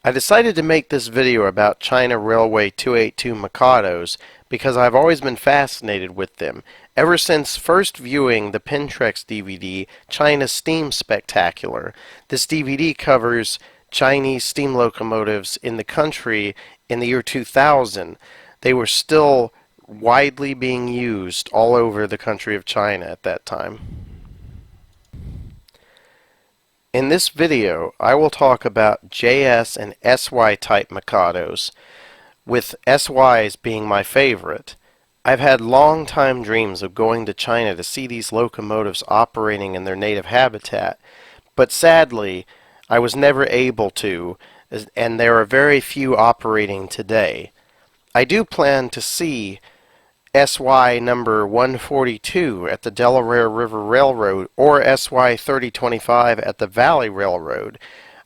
I decided to make this video about China Railway 282 Mikados because I've always been fascinated with them. Ever since first viewing the Pentrex DVD, China's Steam Spectacular. This DVD covers Chinese steam locomotives in the country in the year 2000. They were still widely being used all over the country of China at that time. In this video, I will talk about JS and SY type Mikados, with SYs being my favorite. I've had long-time dreams of going to China to see these locomotives operating in their native habitat, but sadly, I was never able to, and there are very few operating today. I do plan to see SY number 142 at the Delaware River Railroad or SY 3025 at the Valley Railroad.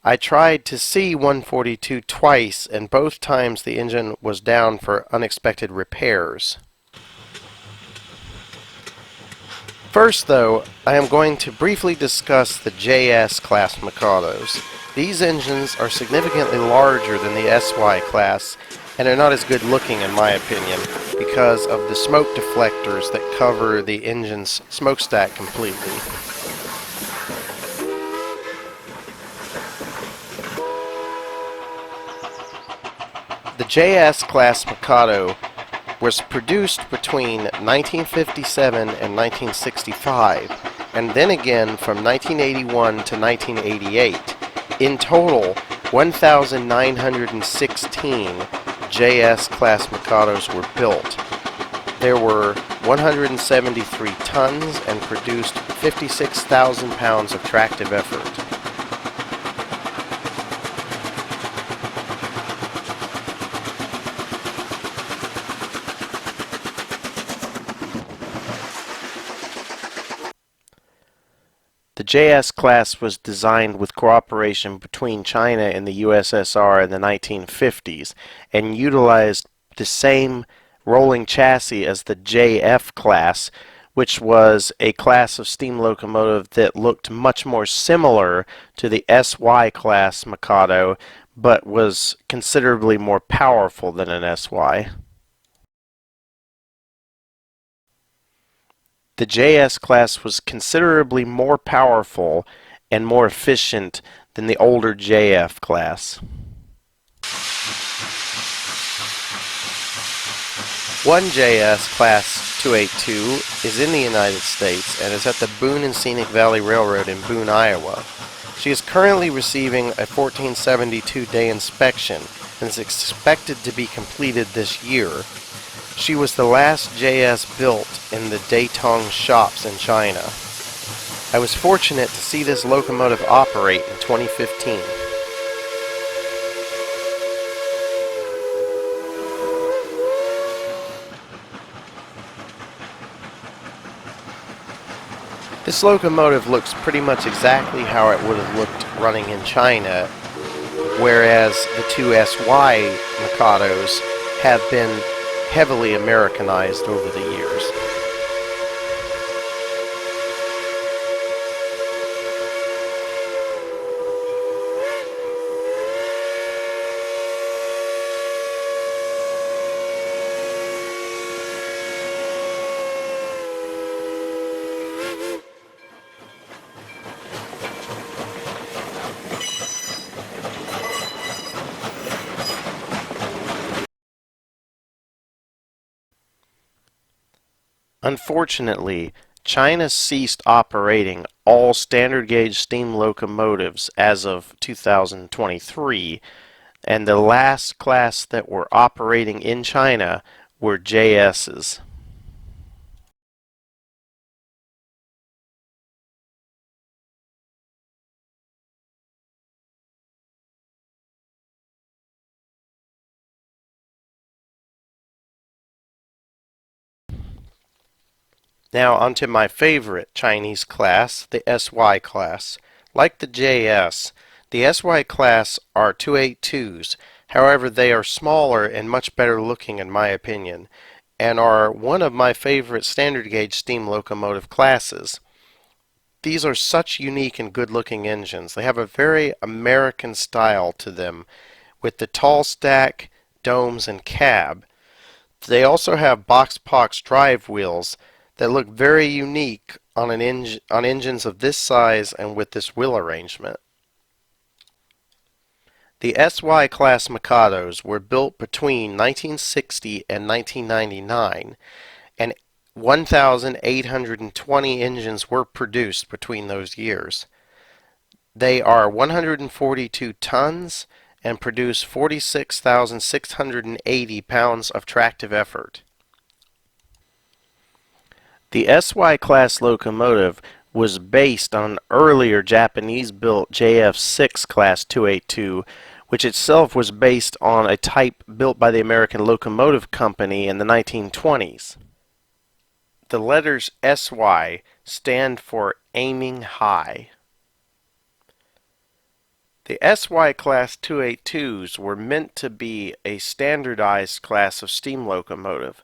I tried to see 142 twice, and both times the engine was down for unexpected repairs. First, though, I am going to briefly discuss the JS class Mikados. These engines are significantly larger than the SY class and are not as good looking in my opinion because of the smoke deflectors that cover the engine's smokestack completely. The JS class Mikado was produced between 1957 and 1965, and then again from 1981 to 1988. In total, 1,916 JS class Mikados were built. There were 173 tons and produced 56,000 pounds of tractive effort. The JS class was designed with cooperation between China and the USSR in the 1950s and utilized the same rolling chassis as the JF class, which was a class of steam locomotive that looked much more similar to the SY class Mikado, but was considerably more powerful than an SY. The JS class was considerably more powerful and more efficient than the older JF class. One JS class 282 is in the United States and is at the Boone and Scenic Valley Railroad in Boone, Iowa. She is currently receiving a 1472-day inspection and is expected to be completed this year. She was the last JS built in the Datong shops in China. I was fortunate to see this locomotive operate in 2015. This locomotive looks pretty much exactly how it would have looked running in China, whereas the two SY Mikados have been heavily Americanized over the years. Unfortunately, China ceased operating all standard gauge steam locomotives as of 2023, and the last class that were operating in China were JS's. Now onto my favorite Chinese class, the SY class. Like the JS, the SY class are 282s, however they are smaller and much better looking in my opinion, and are one of my favorite standard gauge steam locomotive classes. These are such unique and good looking engines. They have a very American style to them, with the tall stack, domes, and cab. They also have box drive wheels that look very unique on on engines of this size and with this wheel arrangement. The SY class Mikados were built between 1960 and 1999, and 1,820 engines were produced between those years. They are 142 tons and produce 46,680 pounds of tractive effort. The SY class locomotive was based on an earlier Japanese-built JF6 class 282, which itself was based on a type built by the American Locomotive Company in the 1920s. The letters SY stand for aiming high. The SY class 282s were meant to be a standardized class of steam locomotive,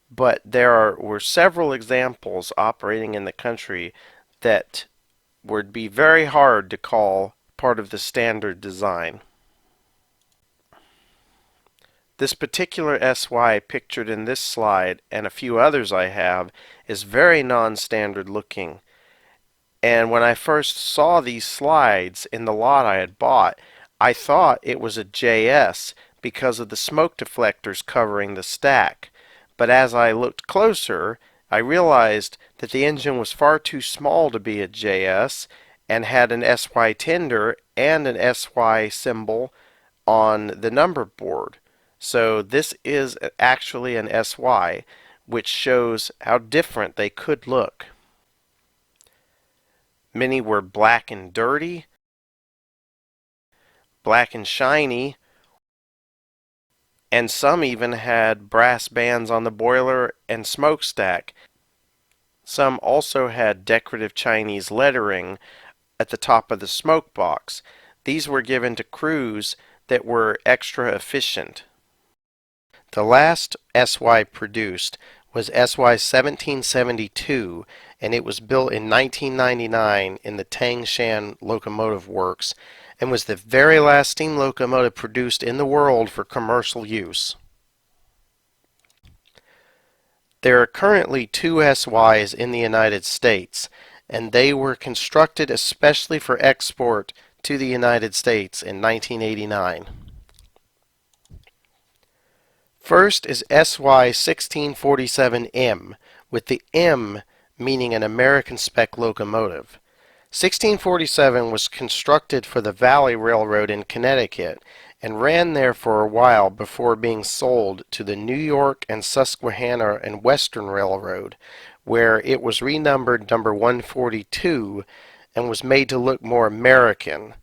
but there were several examples operating in the country that would be very hard to call part of the standard design. This particular SY pictured in this slide, and a few others I have, is very non-standard looking. And when I first saw these slides in the lot I had bought, I thought it was a JS because of the smoke deflectors covering the stack. But as I looked closer, I realized that the engine was far too small to be a JS and had an SY tender and an SY symbol on the number board. So this is actually an SY, which shows how different they could look. Many were black and dirty, black and shiny, and some even had brass bands on the boiler and smokestack. Some also had decorative Chinese lettering at the top of the smoke box. These were given to crews that were extra efficient. The last SY produced was SY 1772, and it was built in 1999 in the Tangshan Locomotive Works and was the very last steam locomotive produced in the world for commercial use. There are currently two SYs in the United States, and they were constructed especially for export to the United States in 1989. First is SY 1647M, with the M meaning an American spec locomotive. 1647 was constructed for the Valley Railroad in Connecticut and ran there for a while before being sold to the New York and Susquehanna and Western Railroad, where it was renumbered number 142 and was made to look more American,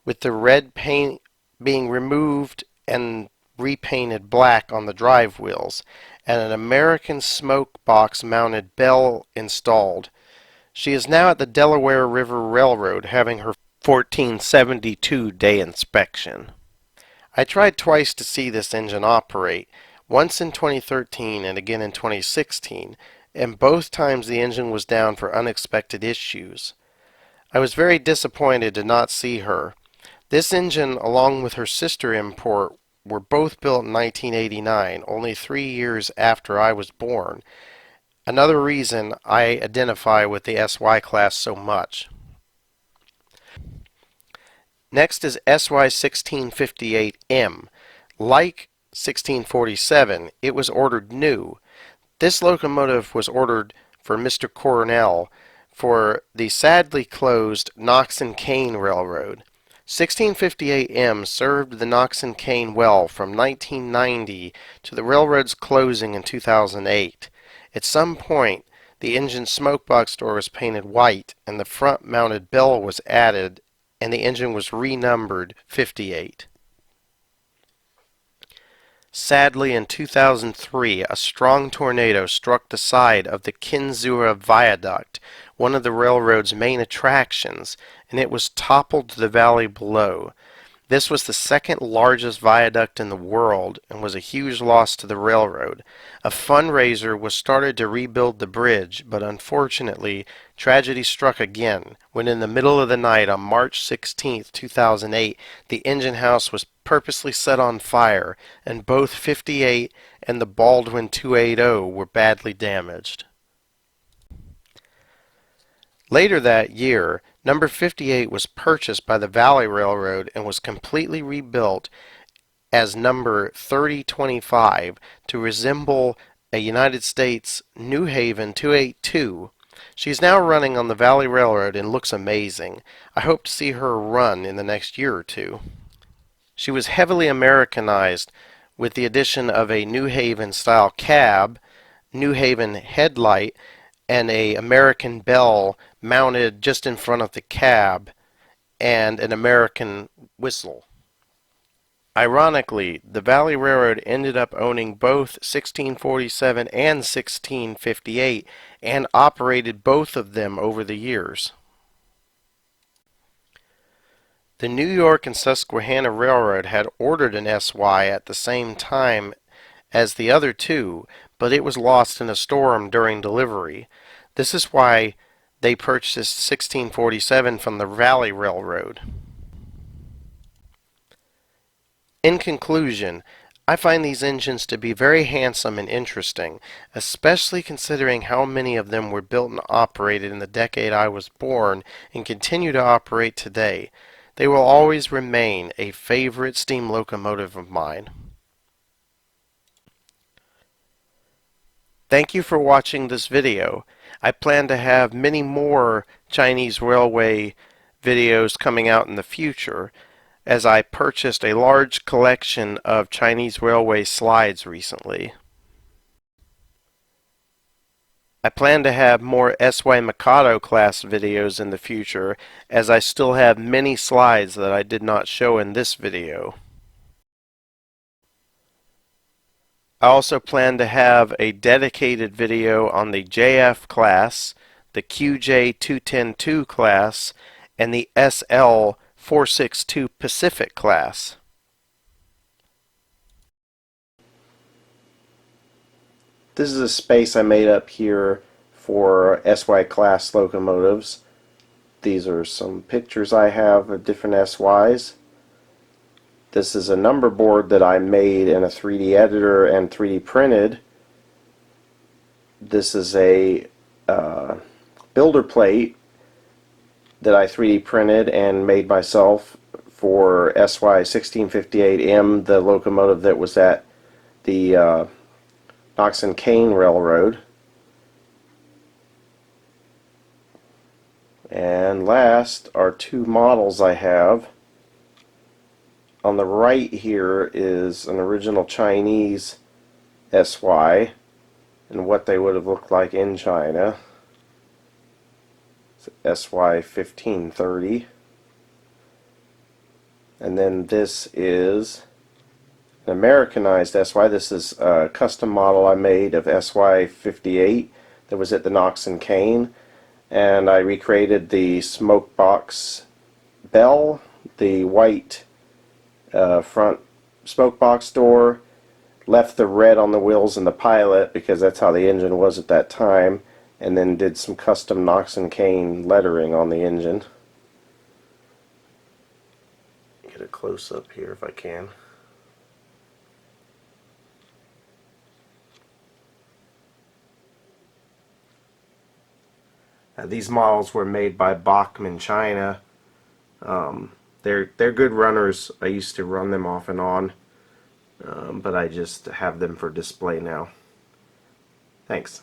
with the red paint being removed and repainted black on the drive wheels, and an American smoke box mounted bell installed. She is now at the Delaware River Railroad having her 1472 day inspection. I tried twice to see this engine operate, once in 2013 and again in 2016, and both times the engine was down for unexpected issues. I was very disappointed to not see her. This engine, along with her sister import, were both built in 1989, only 3 years after I was born. Another reason I identify with the SY class so much. Next is SY 1658M. Like 1647, it was ordered new. This locomotive was ordered for Mr. Cornell for the sadly closed Knox and Kane Railroad. 1658M served the Knox and Kane well from 1990 to the railroad's closing in 2008. At some point, the engine's smoke box door was painted white and the front-mounted bell was added, and the engine was renumbered 58. Sadly, in 2003, a strong tornado struck the side of the Kinzua Viaduct, one of the railroad's main attractions, and it was toppled to the valley below. This was the second largest viaduct in the world and was a huge loss to the railroad. A fundraiser was started to rebuild the bridge, but unfortunately, tragedy struck again when in the middle of the night on March 16, 2008, the engine house was purposely set on fire, and both 58 and the Baldwin 280 were badly damaged. Later that year, number 58 was purchased by the Valley Railroad and was completely rebuilt as number 3025 to resemble a United States New Haven 282. She is now running on the Valley Railroad and looks amazing. I hope to see her run in the next year or two. She was heavily Americanized with the addition of a New Haven style cab, New Haven headlight, and a American bell mounted just in front of the cab, and an American whistle. Ironically, the Valley Railroad ended up owning both 1647 and 1658 and operated both of them over the years. The New York and Susquehanna Railroad had ordered an SY at the same time as the other two, but it was lost in a storm during delivery. This is why they purchased 1647 from the Valley Railroad. In conclusion, I find these engines to be very handsome and interesting, especially considering how many of them were built and operated in the decade I was born and continue to operate today. They will always remain a favorite steam locomotive of mine. Thank you for watching this video. I plan to have many more Chinese railway videos coming out in the future, as I purchased a large collection of Chinese railway slides recently. I plan to have more SY Mikado class videos in the future, as I still have many slides that I did not show in this video. I also plan to have a dedicated video on the JF class, the QJ210-2 class, and the SL462 Pacific class. This is a space I made up here for SY class locomotives. These are some pictures I have of different SYs. This is a number board that I made in a 3D editor and 3D printed. This is a builder plate that I 3D printed and made myself for SY 1658M, the locomotive that was at the Knox and Kane Railroad. And last are two models I have. On the right here is an original Chinese SY and what they would have looked like in China. It's SY 1530. And then this is an Americanized SY. This is a custom model I made of SY 58 that was at the Knox and Kane. And I recreated the smoke box bell, the white front smoke box door, left the red on the wheels in the pilot because that's how the engine was at that time, and then did some custom Knox and Kane lettering on the engine. Get a close up here if I can. These models were made by Bachmann China. They're good runners. I used to run them off and on, but I just have them for display now. Thanks.